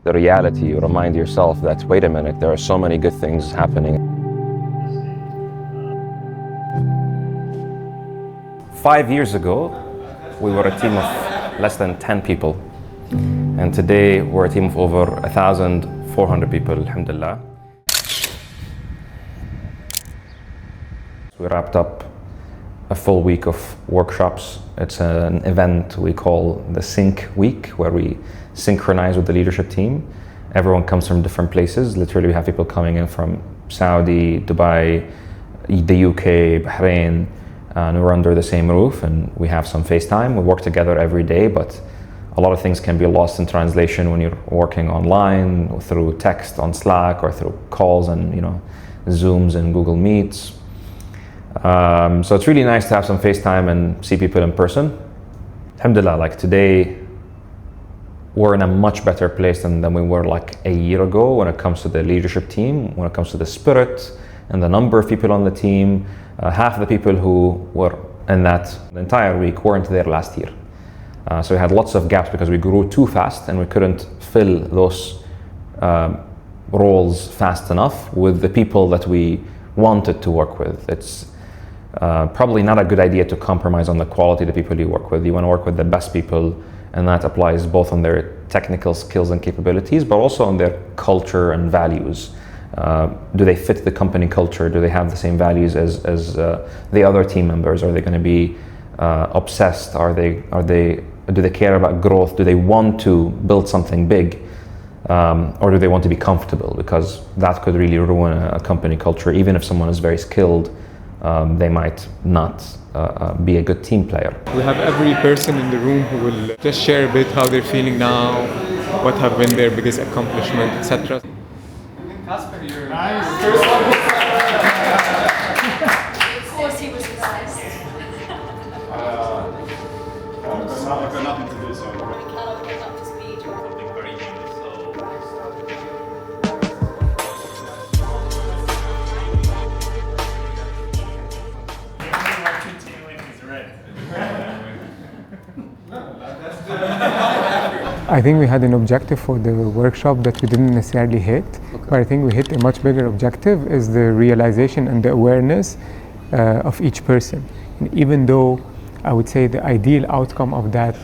the reality, you remind yourself that, wait a minute, there are so many good things happening. 5 years ago, we were a team of less than 10 people. And today, we're a team of over 1,400 people, alhamdulillah. We wrapped up a full week of workshops. It's an event we call the Sync Week, where we synchronize with the leadership team. Everyone comes from different places. Literally, we have people coming in from Saudi, Dubai, the UK, Bahrain, and we're under the same roof, and we have some FaceTime. We work together every day, but a lot of things can be lost in translation when you're working online, through text on Slack, or through calls and Zooms and Google Meets. So it's really nice to have some FaceTime and see people in person. Alhamdulillah, like today, we're in a much better place than we were like a year ago when it comes to the leadership team, when it comes to the spirit and the number of people on the team. Half of the people who were in that entire week weren't there last year. So we had lots of gaps because we grew too fast and we couldn't fill those roles fast enough with the people that we wanted to work with. It's probably not a good idea to compromise on the quality of the people you work with. You want to work with the best people, and that applies both on their technical skills and capabilities, but also on their culture and values. Do they fit the company culture? Do they have the same values as the other team members? Are they going to be obsessed? Do they care about growth? Do they want to build something big? Or do they want to be comfortable? Because that could really ruin a company culture. Even if someone is very skilled, they might not be a good team player. We have every person in the room who will just share a bit how they're feeling now, what have been their biggest accomplishment, etc. Casper, you're nice. First one. Of course he was nice. I've got nothing to do, so. We cannot get up to speed. Something very new, so. I think we had an objective for the workshop that we didn't necessarily hit, but I think we hit a much bigger objective, is the realization and the awareness of each person. And even though I would say the ideal outcome of that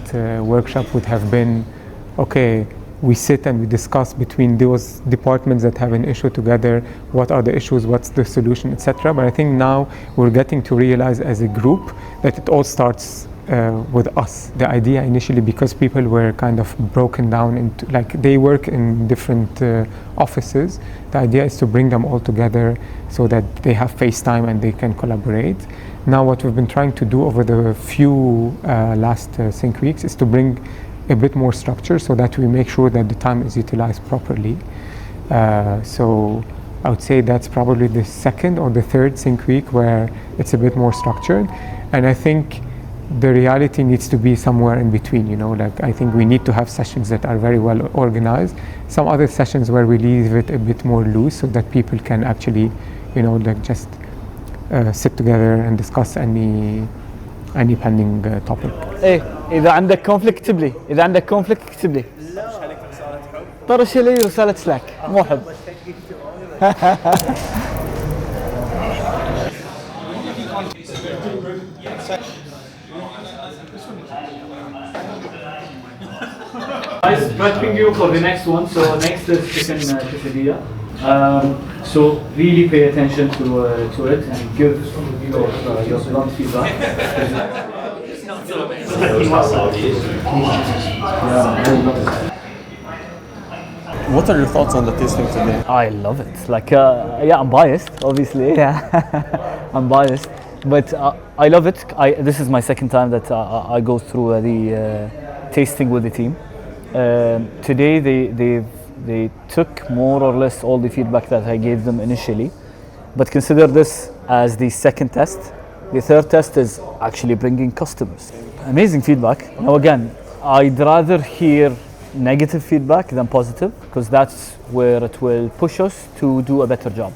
workshop would have been, okay, we sit and we discuss between those departments that have an issue together, what are the issues, what's the solution, etc. But I think now we're getting to realize as a group that it all starts with us. The idea initially, because people were kind of broken down into, like, they work in different offices, the idea is to bring them all together so that they have FaceTime and they can collaborate. Now what we've been trying to do over the few last Sync weeks is to bring a bit more structure so that we make sure that the time is utilized properly. So I would say that's probably the second or the third Sync week where it's a bit more structured. And I think the reality needs to be somewhere in between, like I think we need to have sessions that are very well organized, some other sessions where we leave it a bit more loose so that people can actually, like just sit together and discuss any pending topic. إذا عندك conflict اكتب لي، إذا عندك conflict اكتب لي. طرش لي رسالة سلاك، مو حب. Guys, prepping you for the next one. So next is chicken quesadilla. So really pay attention to it and give your blunt feedback. What are your thoughts on the tasting today? I love it. Like, yeah, I'm biased, obviously. Yeah, I'm biased, but I love it. This is my second time that I go through the tasting with the team. Today they took more or less all the feedback that I gave them initially, but consider this as the second test. The third test is actually bringing customers. Amazing feedback. Now again, I'd rather hear negative feedback than positive, because that's where it will push us to do a better job.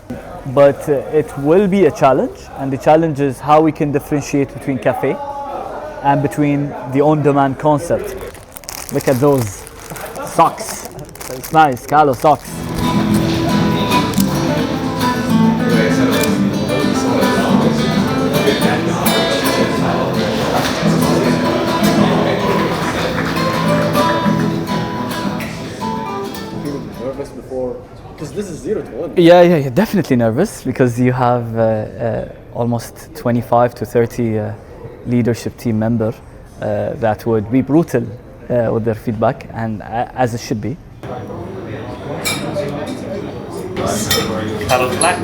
But it will be a challenge, and the challenge is how we can differentiate between cafe and between the on-demand concept. Look at those socks. It's nice. Carlo socks. Nervous before, because this is 0 to 1. Yeah, definitely nervous because you have almost 25 to 30 leadership team member that would be brutal with their feedback, and as it should be. Color black.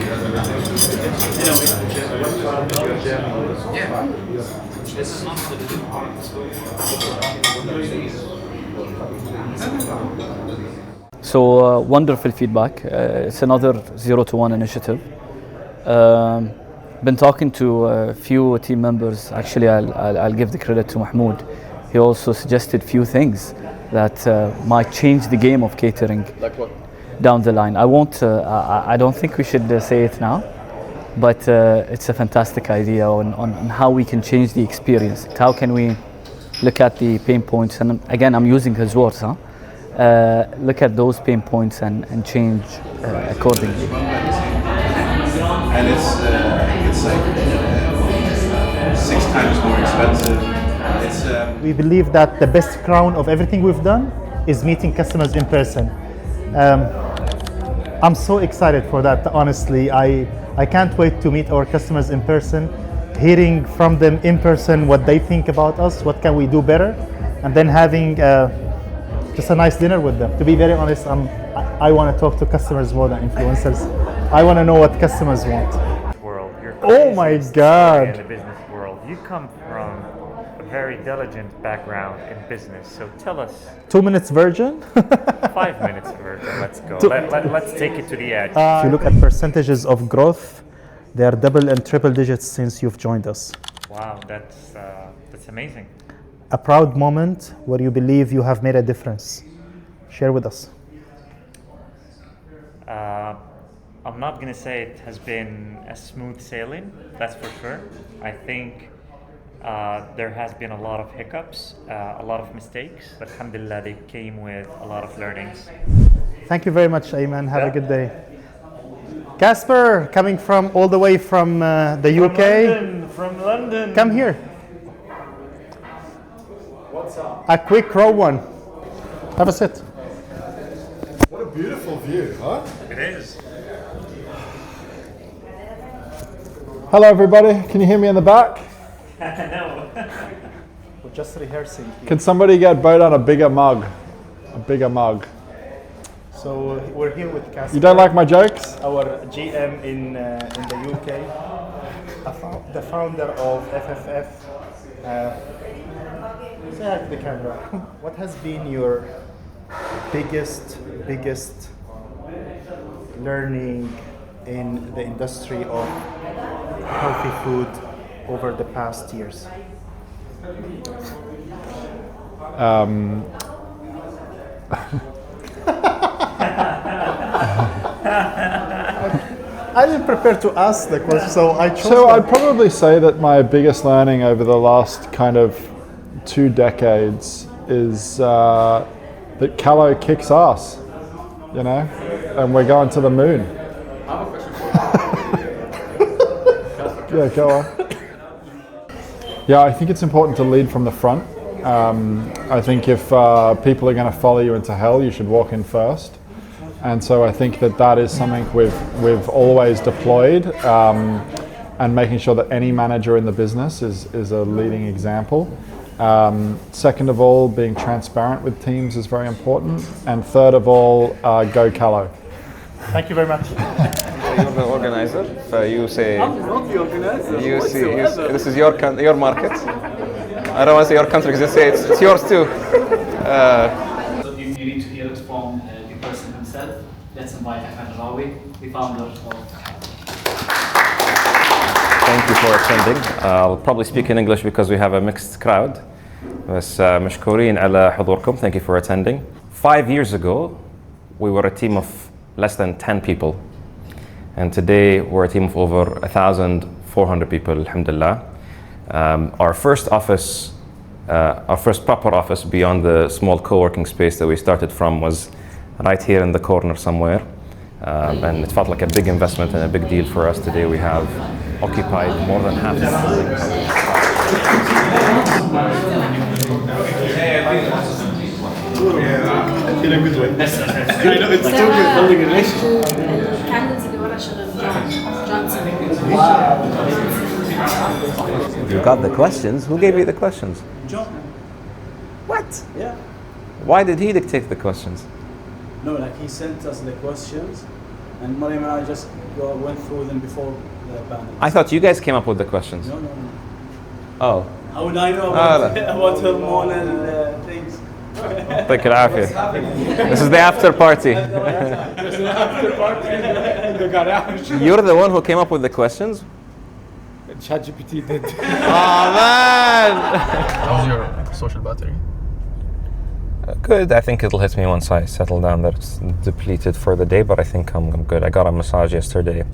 So wonderful feedback. It's another 0 to 1 initiative. Been talking to a few team members. Actually, I'll give the credit to Mahmoud. He also suggested few things that might change the game of catering. Like what? Down the line. I won't. I don't think we should say it now, but it's a fantastic idea on how we can change the experience. How can we look at the pain points? And again, I'm using his words. Look at those pain points and change accordingly. And it's like 6 times more expensive. We believe that the best crown of everything we've done is meeting customers in person. I'm so excited for that, honestly. I can't wait to meet our customers in person, hearing from them in person what they think about us, what can we do better, and then having just a nice dinner with them. To be very honest, I want to talk to customers more than influencers. I want to know what customers want. World. You're Oh my God. in the business world. You come from a very diligent background in business. So tell us 2 minutes virgin? 5 minutes, Virgil. Let's go. Let's take it to the edge. If you look at percentages of growth, they are double and triple digits since you've joined us. Wow, that's amazing. A proud moment where you believe you have made a difference. Share with us. I'm not going to say it has been a smooth sailing, that's for sure. I think there has been a lot of hiccups, a lot of mistakes, but alhamdulillah they came with a lot of learnings. Thank you very much, Ayman. Have a good day. Casper, coming from all the way from the UK. From London. Come here. What's up? A quick raw one. Have a sit. What a beautiful view, huh? It is. Hello everybody, can you hear me in the back? No. We're just rehearsing. Can somebody get Bodan a bigger mug? A bigger mug. So we're here with Casper. You don't like my jokes? Our GM in the UK, the founder of FFF. Say hi to the camera. What has been your biggest learning in the industry of healthy food over the past years? I didn't prepare to ask the question, so I chose. So I'd probably say that my biggest learning over the last kind of 2 decades is that Callow kicks ass, you know, and we're going to the moon. I have a question for you. Yeah, go on. Yeah, I think it's important to lead from the front. I think if people are going to follow you into hell, you should walk in first. And so I think that is something we've always deployed, and making sure that any manager in the business is a leading example. Second of all, being transparent with teams is very important. And third of all, go Callow. Thank you very much. You're the organizer. You say. I'm not the organizer. You see, this is your market. I don't want to say your country because they say it's yours too. So you need to hear it from the person himself. Let's invite Al-Rawi, the founder of. Thank you for attending. I'll probably speak in English because we have a mixed crowd. بس مشكورين على حضوركم. Thank you for attending. 5 years ago, we were a team of less than 10 people. And today, we're a team of over 1,400 people, alhamdulillah. Our first office, our first proper office beyond the small co-working space that we started from was right here in the corner somewhere. And it felt like a big investment and a big deal for us. Today we have occupied more than half the building. In a good way. I know, it's so good building a relationship. You got the questions? Who gave you the questions? John. What? Yeah. Why did he dictate the questions? No, like he sent us the questions, and Mariam and I just went through them before the panel. I thought you guys came up with the questions. No. Oh. How would I know about, about hormonal things? يعطيك العافية. This is the after party. There's an after party in the garage. You're the one who came up with the questions? ChatGPT did. Oh man! How's your social battery? Good. I think it'll hit me once I settle down that it's depleted for the day, but I think I'm good. I got a massage yesterday,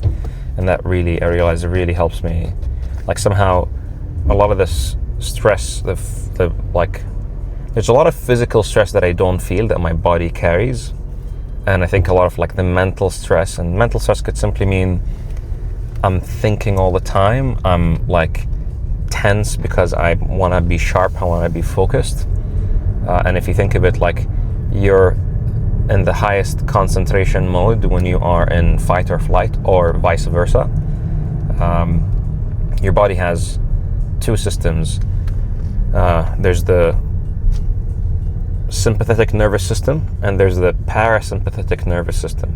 and that really, I realized it really helps me. Like somehow, a lot of this stress, there's a lot of physical stress that I don't feel that my body carries, and I think a lot of like the mental stress, and mental stress could simply mean I'm thinking all the time. I'm like tense because I want to be sharp, I want to be focused. And if you think of it like you're in the highest concentration mode when you are in fight or flight, or vice versa, your body has two systems. There's the sympathetic nervous system and there's the parasympathetic nervous system.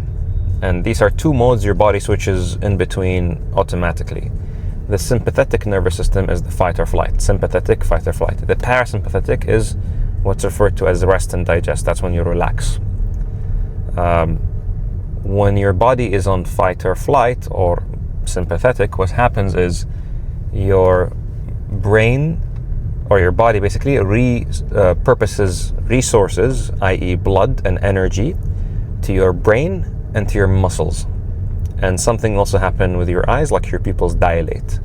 And these are two modes your body switches in between automatically. The sympathetic nervous system is the fight or flight. Sympathetic, fight or flight. The parasympathetic is what's referred to as rest and digest. That's when you relax. When your body is on fight or flight or sympathetic, what happens is your brain or your body basically purposes resources, i.e. blood and energy, to your brain and to your muscles. And something also happens with your eyes, like your pupils dilate,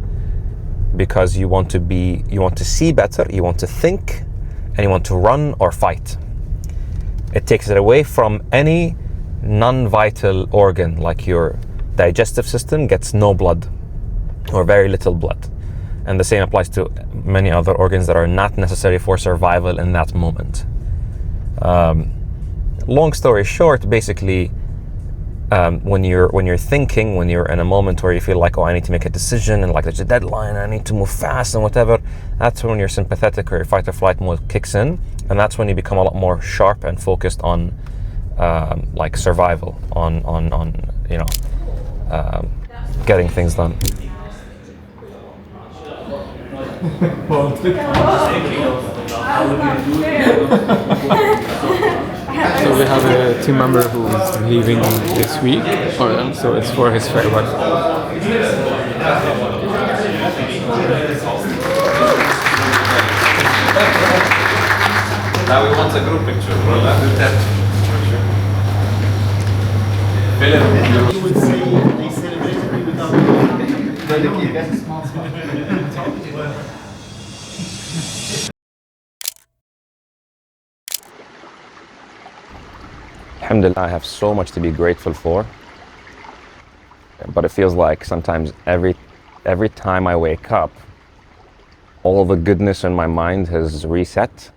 because you want to see better, you want to think, and you want to run or fight. It takes it away from any non-vital organ, like your digestive system gets no blood or very little blood. And the same applies to many other organs that are not necessary for survival in that moment. Long story short, basically, when you're thinking, when you're in a moment where you feel like, oh, I need to make a decision and like there's a deadline, I need to move fast and whatever, that's when your sympathetic or your fight or flight mode kicks in, and that's when you become a lot more sharp and focused on like survival, on getting things done. So we have a team member who is leaving this week, so it's for his farewell. Now we want a group picture. We'll do that. You would see they celebrated without the key. That's a small spot. Alhamdulillah, I have so much to be grateful for, but it feels like sometimes every time I wake up, all the goodness in my mind has reset,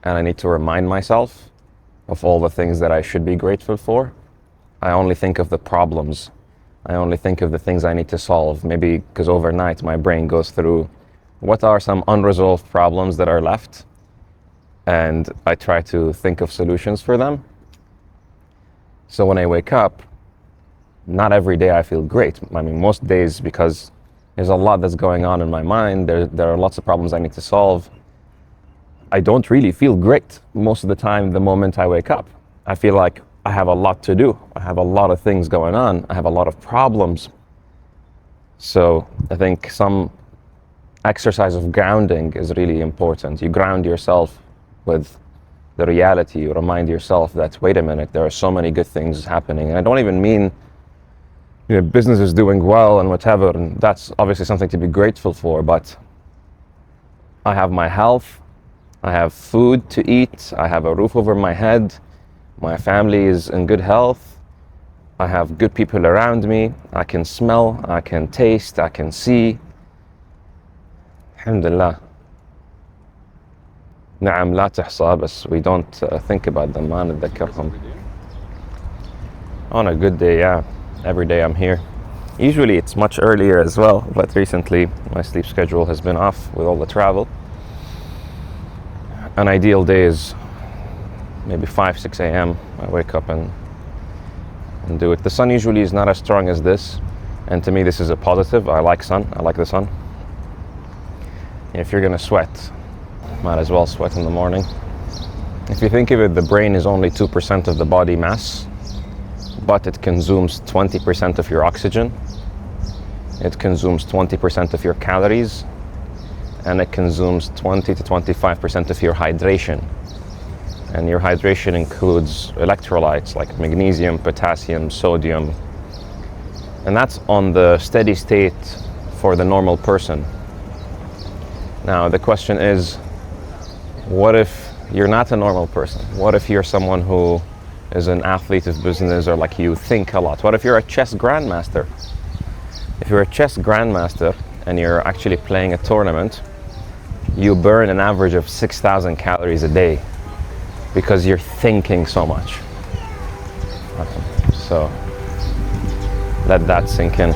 and I need to remind myself of all the things that I should be grateful for. I only think of the problems. I only think of the things I need to solve, maybe because overnight my brain goes through what are some unresolved problems that are left, and I try to think of solutions for them. So when I wake up, not every day I feel great. I mean, most days, because there's a lot that's going on in my mind, there are lots of problems I need to solve. I don't really feel great most of the time the moment I wake up. I feel like I have a lot to do. I have a lot of things going on. I have a lot of problems. So I think some exercise of grounding is really important. You ground yourself with the reality. You remind yourself that, wait a minute, there are so many good things happening. And I don't even mean business is doing well and whatever, and that's obviously something to be grateful for, but I have my health, I have food to eat, I have a roof over my head, My family is in good health. I have good people around me. I can smell, I can taste, I can see. Alhamdulillah. نعم لا تحصى, بس we don't think about them, ما نتذكرهم. On a good day, yeah. Every day I'm here. Usually it's much earlier as well, but recently my sleep schedule has been off with all the travel. An ideal day is maybe 5-6 a.m. I wake up and do it. The sun usually is not as strong as this, and to me this is a positive. I like sun, I like the sun. If you're gonna sweat, might as well sweat in the morning. If you think of it, the brain is only 2% of the body mass, but it consumes 20% of your oxygen, it consumes 20% of your calories, and it consumes 20 to 25% of your hydration. And your hydration includes electrolytes like magnesium, potassium, sodium. And that's on the steady state for the normal person. Now the question is, what if you're not a normal person? What if you're someone who is an athlete of business, or like you think a lot? What if you're a chess grandmaster? If you're a chess grandmaster and you're actually playing a tournament, you burn an average of 6,000 calories a day because you're thinking so much. So let that sink in.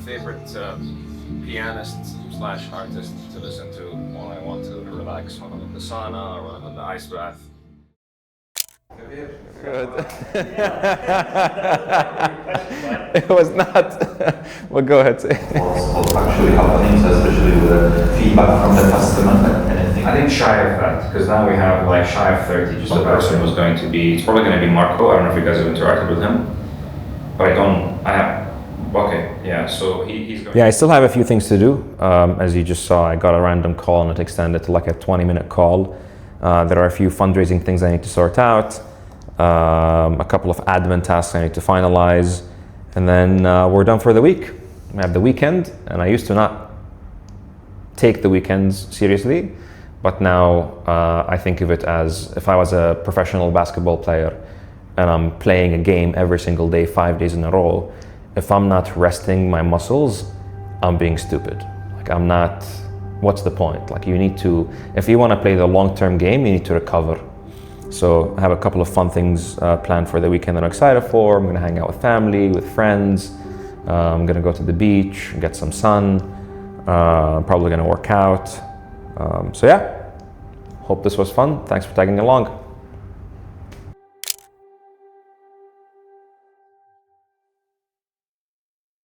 Favorite pianist slash artist to listen to when I want to relax, when I'm in the sauna or when I'm in the ice bath. Good. It was not. Well, go ahead. Actually happening, especially with the feedback from the customer. Anything? I think shy of that, because now we have like shy of 30. Just the person was going to be. It's probably going to be Marco. I don't know if you guys have interacted with him, but I don't. I have. Okay, yeah, so he's going. Yeah, I still have a few things to do. As you just saw, I got a random call and it extended to like a 20-minute call. There are a few fundraising things I need to sort out, a couple of admin tasks I need to finalize, and then we're done for the week. We have the weekend, and I used to not take the weekends seriously, but now I think of it as if I was a professional basketball player and I'm playing a game every single day, 5 days in a row. If I'm not resting my muscles, I'm being stupid. Like I'm not, what's the point? Like you need to, if you want to play the long-term game, you need to recover. So I have a couple of fun things planned for the weekend that I'm excited for. I'm gonna hang out with family, with friends. I'm gonna go to the beach, get some sun. I'm probably gonna work out. So yeah, hope this was fun. Thanks for tagging along.